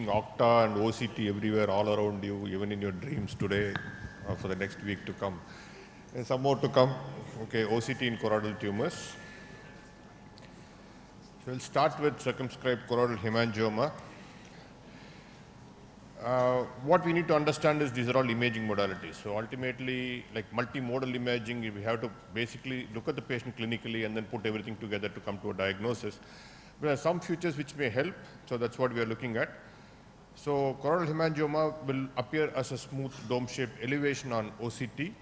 Octa and OCT everywhere, all around you, even in your dreams today or for the next week to come. And some more to come. Okay, OCT in choroidal tumors. So we'll start with circumscribed choroidal hemangioma. What we need to understand is these are all imaging modalities. So ultimately, like multimodal imaging, we have to basically look at the patient clinically and then put everything together to come to a diagnosis. There are some features which may help, so that's what we are looking at. So choroidal hemangioma will appear as a smooth dome-shaped elevation on OCT.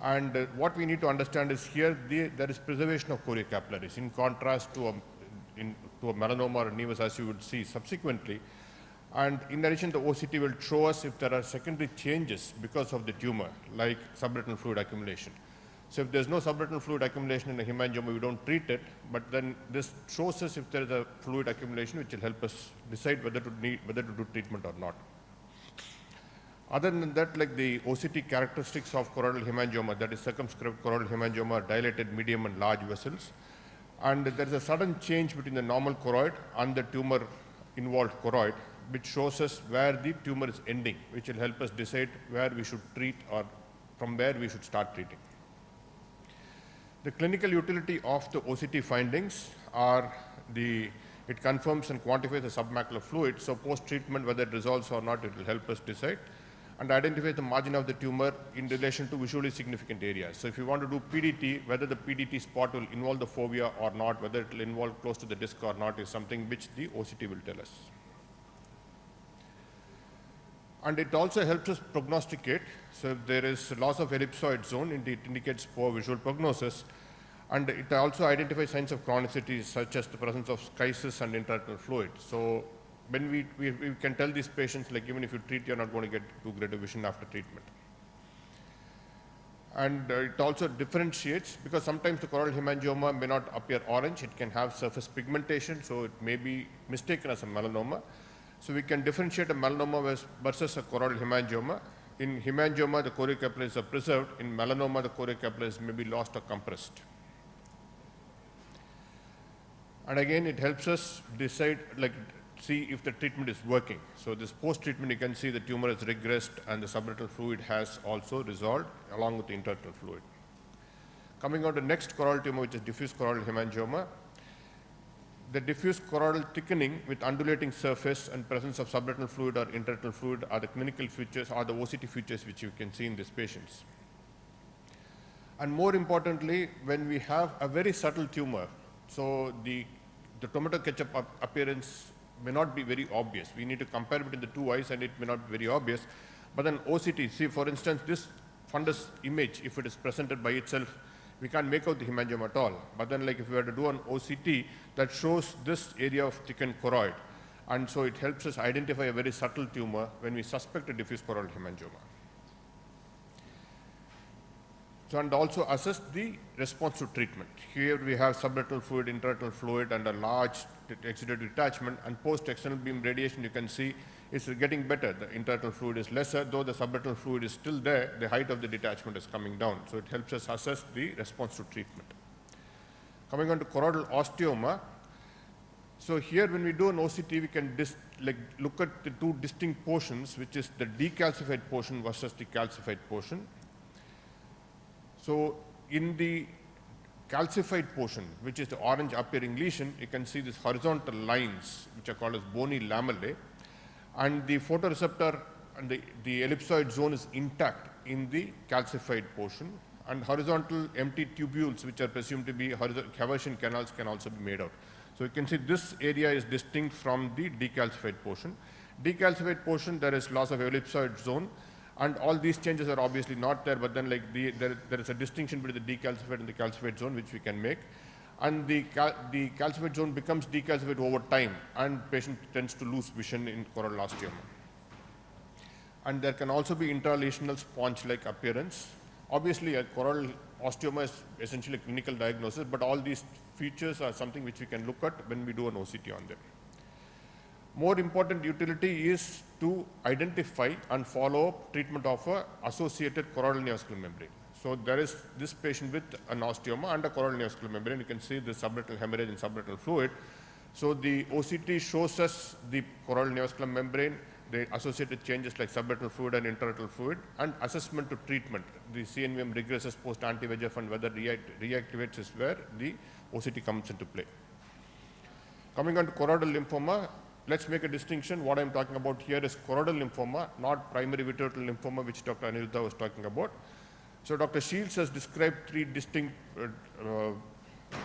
And what we need to understand is here there is preservation of choriocapillaries in contrast to a melanoma or nevus, as you would see subsequently. And in addition, the OCT will show us if there are secondary changes because of the tumor, like subretinal fluid accumulation. So if there's no subretinal fluid accumulation in a hemangioma, we don't treat it, but then this shows us if there is a fluid accumulation, which will help us decide whether to do treatment or not. Other than that, like the OCT characteristics of choroidal hemangioma, that is circumscribed choroidal hemangioma, are dilated medium and large vessels. And there is a sudden change between the normal choroid and the tumor-involved choroid, which shows us where the tumor is ending, which will help us decide where we should treat or from where we should start treating. The clinical utility of the OCT findings are it confirms and quantifies the submacular fluid, so post-treatment, whether it resolves or not, it will help us decide, and identify the margin of the tumor in relation to visually significant areas. So if you want to do PDT, whether the PDT spot will involve the fovea or not, whether it will involve close to the disc or not, is something which the OCT will tell us. And it also helps us prognosticate. So if there is loss of ellipsoid zone, it indicates poor visual prognosis. And it also identifies signs of chronicity, such as the presence of schisis and intraretinal fluid. So when we can tell these patients, like even if you treat, you're not going to get too great a vision after treatment. And it also differentiates, because sometimes the choroidal hemangioma may not appear orange, it can have surface pigmentation, so it may be mistaken as a melanoma. So we can differentiate a melanoma versus a choroidal hemangioma. In hemangioma, the choriocapillaries are preserved. In melanoma, the choriocapillaries may be lost or compressed. And again, it helps us decide, see if the treatment is working. So this post-treatment, you can see the tumor has regressed and the subretinal fluid has also resolved along with the intraretinal fluid. Coming on to the next choroidal tumor, which is diffuse choroidal hemangioma. The diffuse choroidal thickening with undulating surface and presence of subretinal fluid or intraretinal fluid are the clinical features, or the OCT features, which you can see in these patients. And more importantly, when we have a very subtle tumor, so the tomato ketchup appearance may not be very obvious. We need to compare between the two eyes and it may not be very obvious. But then OCT, see for instance, this fundus image, if it is presented by itself, we can't make out the hemangioma at all. But then if we were to do an OCT, that shows this area of thickened choroid. And so it helps us identify a very subtle tumor when we suspect a diffuse choroidal hemangioma. So, and also assess the response to treatment. Here we have subretinal fluid, intraretinal fluid, and a large exudative detachment. And post-external beam radiation, you can see it's getting better. The intraretinal fluid is lesser, though the subretinal fluid is still there. The height of the detachment is coming down. So it helps us assess the response to treatment. Coming on to choroidal osteoma. So here, when we do an OCT, we can look at the two distinct portions, which is the decalcified portion versus the calcified portion. So in the calcified portion, which is the orange appearing lesion, you can see these horizontal lines, which are called as bony lamellae, and the photoreceptor and the ellipsoid zone is intact in the calcified portion, and horizontal empty tubules, which are presumed to be Haversian canals, can also be made out. So you can see this area is distinct from the decalcified portion. Decalcified portion, there is loss of ellipsoid zone, and all these changes are obviously not there, but then there is a distinction between the decalcified and the calcified zone, which we can make. And the calcified zone becomes decalcified over time, and patient tends to lose vision in choroidal osteoma. And there can also be intralesional sponge-like appearance. Obviously, a choroidal osteoma is essentially a clinical diagnosis, but all these features are something which we can look at when we do an OCT on them. More important utility is to identify and follow up treatment of an associated choroidal neovascular membrane. So there is this patient with an osteoma and a choroidal neovascular membrane. You can see the subretinal hemorrhage and subretinal fluid. So the OCT shows us the choroidal neovascular membrane, the associated changes like subretinal fluid and intraretinal fluid, and assessment to treatment. The CNVM regresses post anti-VEGF and whether reactivates is where the OCT comes into play. Coming on to choroidal lymphoma, let's make a distinction. What I'm talking about here is choroidal lymphoma, not primary vitreoretinal lymphoma, which Dr. Aniruddha was talking about. So Dr. Shields has described three distinct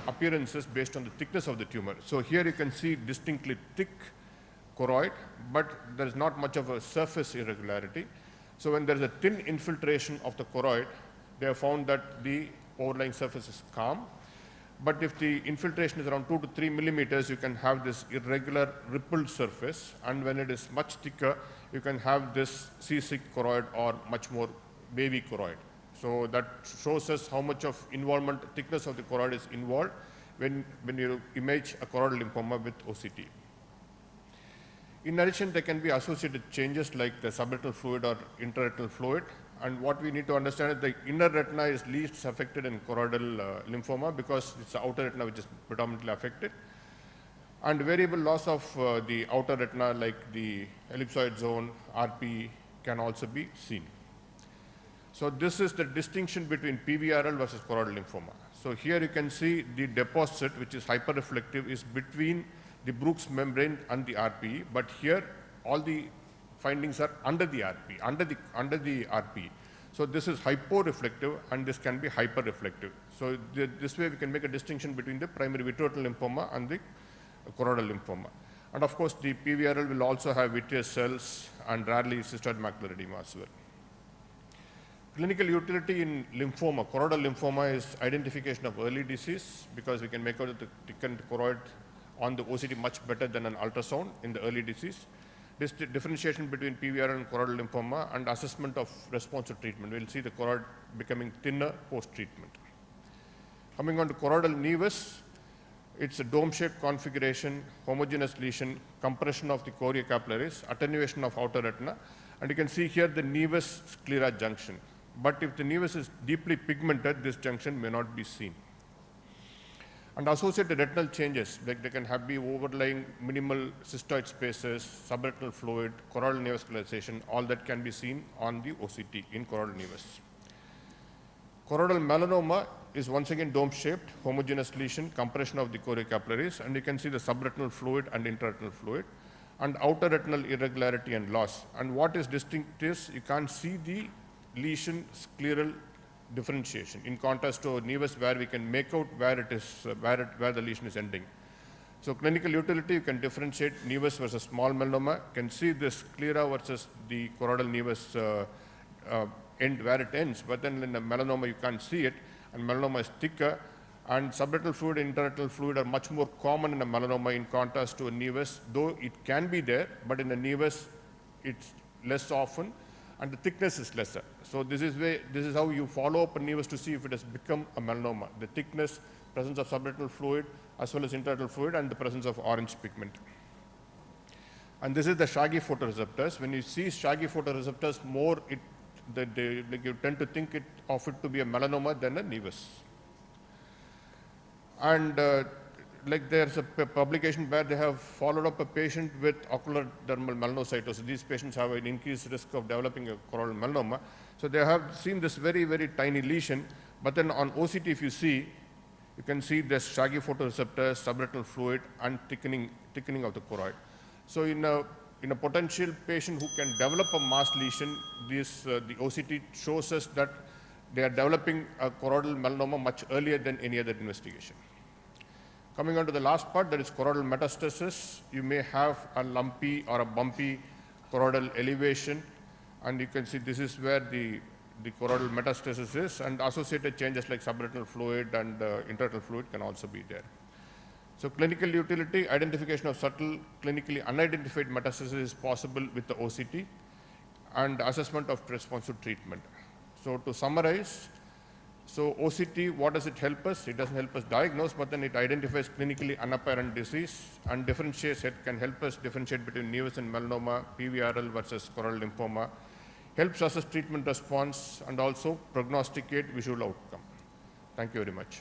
appearances based on the thickness of the tumor. So here you can see distinctly thick choroid, but there is not much of a surface irregularity. So when there is a thin infiltration of the choroid, they have found that the overlying surface is calm. But if the infiltration is around 2 to 3 millimeters, you can have this irregular rippled surface. And when it is much thicker, you can have this seasick choroid or much more wavy choroid. So that shows us how much of involvement, thickness of the choroid is involved when you image a choroidal lymphoma with OCT. In addition, there can be associated changes like the subretinal fluid or intraretinal fluid. And what we need to understand is the inner retina is least affected in choroidal lymphoma because it's the outer retina which is predominantly affected. And variable loss of the outer retina like the ellipsoid zone, RP, can also be seen. So this is the distinction between PVRL versus choroidal lymphoma. So here you can see the deposit, which is hyperreflective, is between the Bruch's membrane and the RPE, but here all the findings are under the RPE, under the RPE. So this is hyporeflective and this can be hyperreflective. So this way we can make a distinction between the primary vitreoretinal lymphoma and the choroidal lymphoma. And of course the PVRL will also have vitreous cells and rarely cystoid macular edema as well. Clinical utility in lymphoma, choroidal lymphoma, is identification of early disease because we can make out the thickened choroid on the OCT much better than an ultrasound in the early disease. This differentiation between PVR and choroidal lymphoma and assessment of response to treatment. We'll see the choroid becoming thinner post-treatment. Coming on to choroidal nevus, it's a dome-shaped configuration, homogeneous lesion, compression of the choriocapillaries, attenuation of outer retina, and you can see here the nevus sclera junction. But if the nevus is deeply pigmented, this junction may not be seen. And associated retinal changes, like they can be overlying minimal cystoid spaces, subretinal fluid, choroidal neovascularization, all that can be seen on the OCT in choroidal nevus. Choroidal melanoma is once again dome-shaped, homogeneous lesion, compression of the choriocapillaries, and you can see the subretinal fluid and intraretinal fluid, and outer retinal irregularity and loss. And what is distinct is you can't see the lesion scleral differentiation, in contrast to nevus where we can make out where it is, where the lesion is ending. So clinical utility, you can differentiate nevus versus small melanoma, can see this sclera versus the choroidal nevus end where it ends, but then in the melanoma you can't see it, and melanoma is thicker, and subretinal fluid and intraretinal fluid are much more common in a melanoma in contrast to a nevus, though it can be there, but in the nevus it's less often, and the thickness is lesser. So this is how you follow up a nevus to see if it has become a melanoma. The thickness, presence of subretinal fluid, as well as intraretinal fluid, and the presence of orange pigment. And this is the shaggy photoreceptors. When you see shaggy photoreceptors more, like you tend to think of it to be a melanoma than a nevus. And like there's a publication where they have followed up a patient with ocular dermal melanocytosis. These patients have an increased risk of developing a choroidal melanoma. So they have seen this very, very tiny lesion, but then on OCT if you see, you can see this shaggy photoreceptors, subretinal fluid, and thickening of the choroid. So in a potential patient who can develop a mass lesion, the OCT shows us that they are developing a choroidal melanoma much earlier than any other investigation. Coming on to the last part, that is choroidal metastasis. You may have a lumpy or a bumpy choroidal elevation, and you can see this is where the choroidal metastasis is, and associated changes like subretinal fluid and intraretinal fluid can also be there. So clinical utility, identification of subtle, clinically unidentified metastasis is possible with the OCT, and assessment of response to treatment. So to summarize, so OCT, what does it help us? It doesn't help us diagnose, but then it identifies clinically unapparent disease and differentiates. It can help us differentiate between nevus and melanoma, PVRL versus choroidal lymphoma, helps assess treatment response, and also prognosticate visual outcome. Thank you very much.